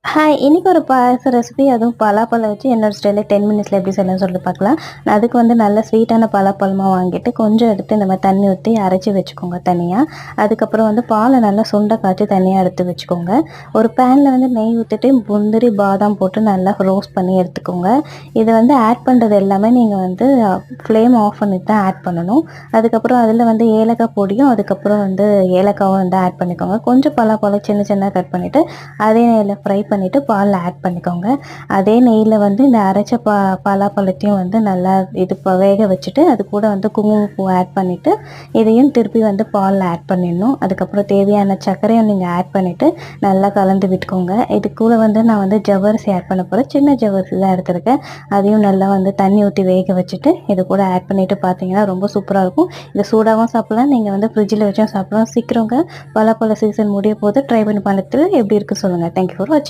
Hi! இன்னைக்கு ஒரு பாயாச recipe அதுவும் பலாப்பழம் வச்சு என்னோட ஸ்டைல்ல 10 மினிட்ஸ்ல எப்படி செய்யலாம்னு சொல்லிட்டு பார்க்கலாம். நான் அதுக்கு வந்து நல்ல ஸ்வீட்டான பலாப்பழமா வாங்கிட்டு கொஞ்சம் எடுத்து இந்த மாதிரி தண்ணி ஊற்றி அரைச்சி வச்சுக்கோங்க தனியா. அதுக்கப்புறம் வந்து பாலை நல்லா சுண்ட காய்ச்சி தனியாக எடுத்து வச்சுக்கோங்க. ஒரு பேனில் வந்து நெய் ஊற்றிட்டு முந்திரி, பாதாம் போட்டு நல்லா ரோஸ்ட் பண்ணி எடுத்துக்கோங்க. இதை வந்து ஆட் பண்ணுறது எல்லாமே நீங்கள் வந்து ஃப்ளேம் ஆஃப் பண்ணிட்டு தான் ஆட் பண்ணணும். அதுக்கப்புறம் அதில் வந்து ஏலக்காய் பொடியும் அதுக்கப்புறம் வந்து ஏலக்காவும் வந்து ஆட் பண்ணிக்கோங்க. கொஞ்சம் பலாப்பழம் சின்ன சின்னதாக கட் பண்ணிவிட்டு அதே நெய்யில் ஃப்ரை பண்ணிவிட்டு பாலில் ஆட் பண்ணிக்கோங்க. அதே நெய்யில் வந்து இந்த அரைச்ச பலாப்பழத்தையும் வந்து நல்லா இது வேக வச்சுட்டு அது கூட வந்து குங்குமப்பூ ஆட் பண்ணிவிட்டு இதையும் திருப்பி வந்து பாலில் ஆட் பண்ணிடணும். அதுக்கப்புறம் தேவையான சர்க்கரையும் நீங்கள் ஆட் பண்ணிவிட்டு நல்லா கலந்து விட்டுக்கோங்க. இது கூட வந்து நான் வந்து ஜவ்வரிசி ஆட் பண்ண போகிறேன். சின்ன ஜவ்வரிசி தான் எடுத்திருக்கேன். அதையும் நல்லா வந்து தண்ணி ஊற்றி வேக வச்சுட்டு இது கூட ஆட் பண்ணிவிட்டு பார்த்தீங்கன்னா ரொம்ப சூப்பராக இருக்கும். இதை சூடாகவும் சாப்பிட்லாம், நீங்கள் வந்து ஃப்ரிட்ஜில் வச்சும் சாப்பிட்லாம். சீக்கிரங்க பலாப்பழ சீசன் முடிய போது ட்ரை பண்ணி பார்த்துட்டு எப்படி இருக்குது சொல்லுங்கள். தேங்க்யூ ஃபார் வாட்சிங்.